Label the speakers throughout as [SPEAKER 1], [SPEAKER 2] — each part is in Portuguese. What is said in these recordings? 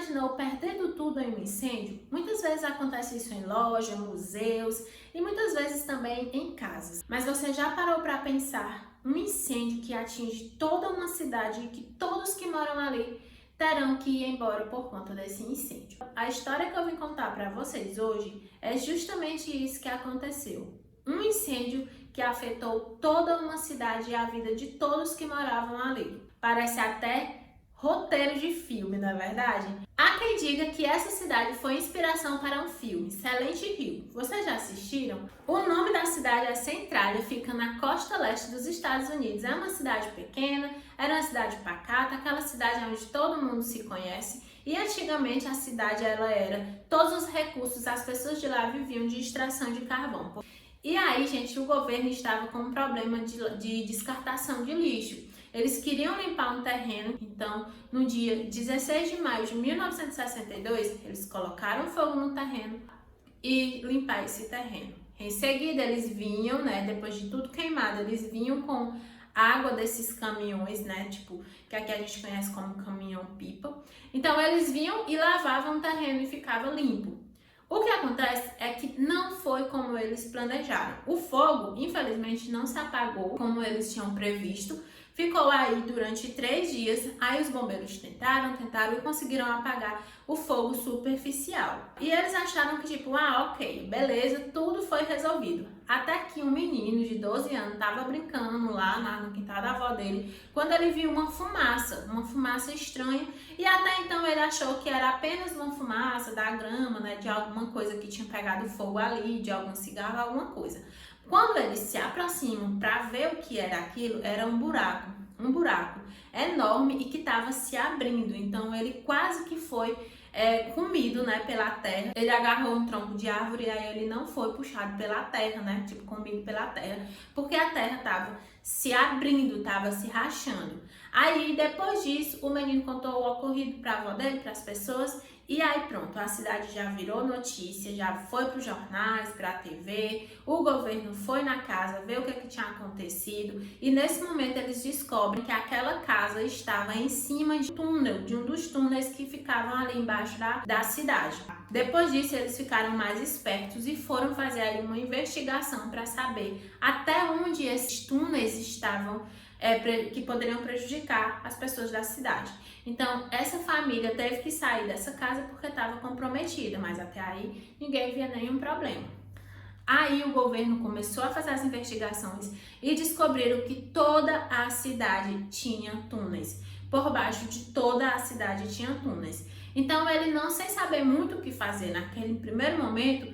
[SPEAKER 1] imaginou perdendo tudo em um incêndio? Muitas vezes acontece isso em lojas, museus e muitas vezes também em casas. Mas você já parou para pensar um incêndio que atinge toda uma cidade e que todos que moram ali terão que ir embora por conta desse incêndio? A história que eu vim contar para vocês hoje é justamente isso que aconteceu. Um incêndio que afetou toda uma cidade e a vida de todos que moravam ali. Parece até roteiro de filme, não é verdade? Há quem diga que essa cidade foi inspiração para um filme, Silent Hill. Vocês já assistiram? O nome da cidade é Centralia, fica na costa leste dos Estados Unidos. É uma cidade pequena, era uma cidade pacata, aquela cidade onde todo mundo se conhece. E antigamente a cidade todos os recursos, as pessoas de lá viviam de extração de carvão. E aí, gente, o governo estava com um problema de descartação de lixo. Eles queriam limpar um terreno, então no dia 16 de maio de 1962, eles colocaram fogo no terreno e limpar esse terreno. Em seguida, eles vinham, depois de tudo queimado, eles vinham com água desses caminhões, tipo, que aqui a gente conhece como caminhão-pipa. Então, eles vinham e lavavam o terreno e ficava limpo. O que acontece é que não foi como eles planejaram. O fogo, infelizmente, não se apagou como eles tinham previsto. Ficou aí durante 3 dias, aí os bombeiros tentaram e conseguiram apagar o fogo superficial. E eles acharam que ok, beleza, tudo foi resolvido. Até que um menino de 12 anos estava brincando lá no quintal da avó dele, quando ele viu uma fumaça estranha, e até então ele achou que era apenas uma fumaça da grama, de alguma coisa que tinha pegado fogo ali, de algum cigarro, alguma coisa. Quando eles se aproximam para ver o que era aquilo, era um buraco enorme e que estava se abrindo. Então ele quase que foi comido, pela terra. Ele agarrou um tronco de árvore e aí ele não foi puxado pela terra, comido pela terra, porque a terra estava se abrindo, estava se rachando. Aí depois disso, o menino contou o ocorrido para a avó dele, para as pessoas. E aí pronto, a cidade já virou notícia, já foi para os jornais, para a TV, o governo foi na casa ver o que tinha acontecido e nesse momento eles descobrem que aquela casa estava em cima de um dos túneis que ficavam ali embaixo da cidade. Depois disso eles ficaram mais espertos e foram fazer aí uma investigação para saber até onde esses túneis estavam que poderiam prejudicar as pessoas da cidade. Então, essa família teve que sair dessa casa porque estava comprometida, mas até aí ninguém via nenhum problema. Aí o governo começou a fazer as investigações e descobriram que toda a cidade tinha túneis. Por baixo de toda a cidade tinha túneis. Então, ele não sem saber muito o que fazer naquele primeiro momento,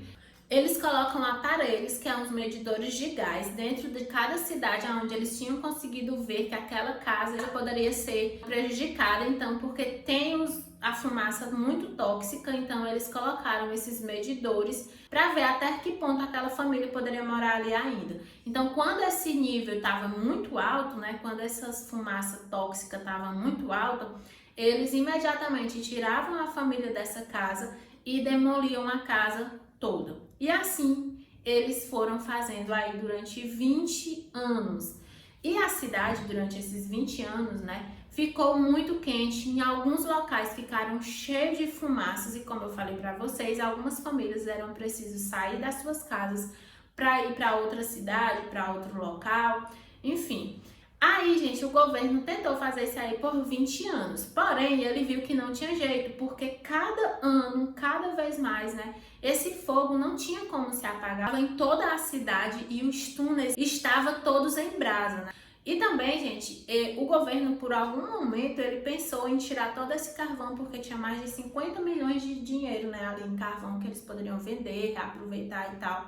[SPEAKER 1] eles colocam aparelhos, que são os medidores de gás, dentro de cada cidade onde eles tinham conseguido ver que aquela casa poderia ser prejudicada, então, porque tem a fumaça muito tóxica, então eles colocaram esses medidores para ver até que ponto aquela família poderia morar ali ainda. Então, quando esse nível estava muito alto, quando essa fumaça tóxica estava muito alta, eles imediatamente tiravam a família dessa casa e demoliam a casa toda. E assim eles foram fazendo aí durante 20 anos. E a cidade, durante esses 20 anos, ficou muito quente. Em alguns locais ficaram cheios de fumaças e, como eu falei para vocês, algumas famílias eram precisas sair das suas casas para ir para outra cidade, para outro local, enfim. Aí, gente, o governo tentou fazer isso aí por 20 anos, porém, ele viu que não tinha jeito, porque cada ano, cada vez mais, esse fogo não tinha como se apagar em toda a cidade e os túneis estavam todos em brasa, E também, gente, o governo, por algum momento, ele pensou em tirar todo esse carvão, porque tinha mais de 50 milhões de dinheiro, ali em carvão que eles poderiam vender, aproveitar e tal,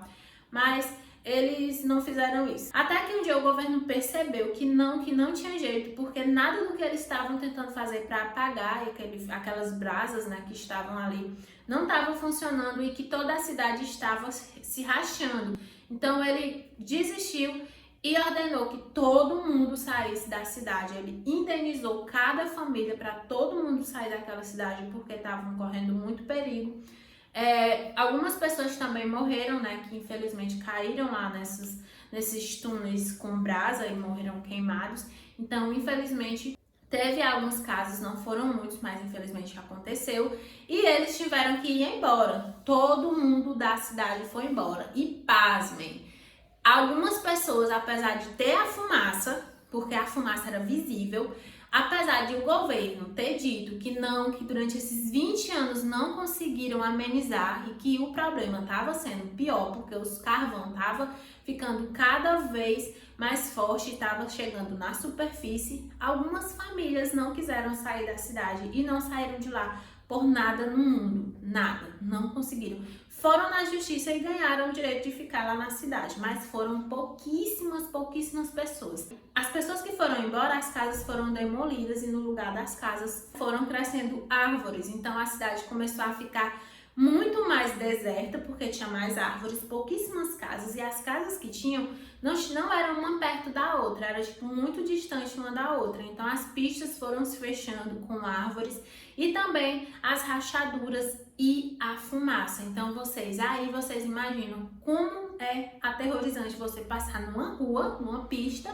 [SPEAKER 1] mas eles não fizeram isso. Até que um dia o governo percebeu que não tinha jeito, porque nada do que eles estavam tentando fazer para apagar aquelas brasas, que estavam ali, não estava funcionando e que toda a cidade estava se rachando. Então ele desistiu e ordenou que todo mundo saísse da cidade. Ele indenizou cada família para todo mundo sair daquela cidade, porque estavam correndo muito perigo. Algumas pessoas também morreram, que infelizmente caíram lá nesses túneis com brasa e morreram queimados. Então, infelizmente, Teve alguns casos, não foram muitos, mas infelizmente aconteceu. E eles tiveram que ir embora. Todo mundo da cidade foi embora. E pasmem, algumas pessoas, apesar de ter a fumaça, porque a fumaça era visível, apesar de o governo ter dito que não, que durante esses 20 anos não conseguiram amenizar e que o problema estava sendo pior, porque os carvão estavam ficando cada vez mais forte e estava chegando na superfície, algumas famílias não quiseram sair da cidade e não saíram de lá por nada no mundo, nada, não conseguiram. Foram na justiça e ganharam o direito de ficar lá na cidade, mas foram pouquíssimas pessoas. As pessoas que foram embora, as casas foram demolidas e no lugar das casas foram crescendo árvores. Então a cidade começou a ficar muito mais deserta porque tinha mais árvores, pouquíssimas casas, e as casas que tinham não eram uma perto da outra, era tipo muito distante uma da outra. Então as pistas foram se fechando com árvores e também as rachaduras e a fumaça. Então vocês imaginam como é aterrorizante você passar numa rua, numa pista,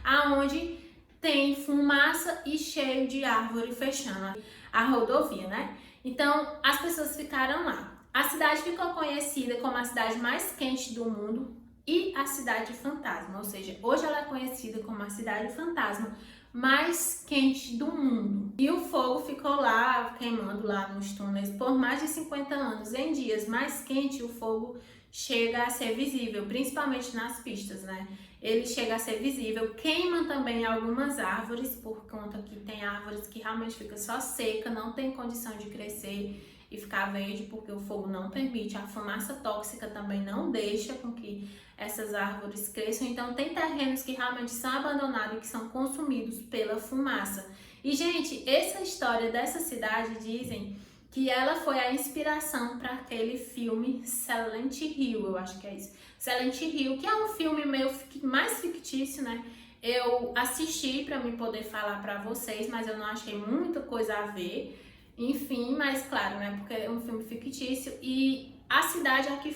[SPEAKER 1] aonde tem fumaça e cheio de árvore fechando a rodovia, né? Então, as pessoas ficaram lá. A cidade ficou conhecida como a cidade mais quente do mundo e a cidade fantasma, ou seja, hoje ela é conhecida como a cidade fantasma mais quente do mundo. E o fogo ficou lá, queimando lá nos túneis por mais de 50 anos. Em dias mais quentes, o fogo chega a ser visível, principalmente nas pistas, né? Ele chega a ser visível, queima também algumas árvores, por conta que tem árvores que realmente fica só seca, não tem condição de crescer e ficar verde, porque o fogo não permite. A fumaça tóxica também não deixa com que essas árvores cresçam. Então tem terrenos que realmente são abandonados e que são consumidos pela fumaça. E, gente, essa história dessa cidade, dizem que ela foi a inspiração para aquele filme Silent Hill, eu acho que é isso. Silent Hill, que é um filme meio mais fictício, né? Eu assisti para me poder falar para vocês, mas eu não achei muita coisa a ver. Enfim, mas claro, né? Porque é um filme fictício e a cidade aqui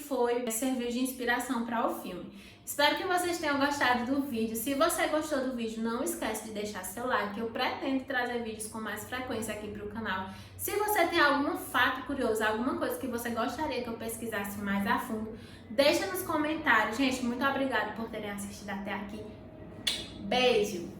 [SPEAKER 1] serviu de inspiração para o filme. Espero que vocês tenham gostado do vídeo. Se você gostou do vídeo, não esquece de deixar seu like. Eu pretendo trazer vídeos com mais frequência aqui para o canal. Se você tem algum fato curioso, alguma coisa que você gostaria que eu pesquisasse mais a fundo, deixa nos comentários. Gente, muito obrigada por terem assistido até aqui. Beijo!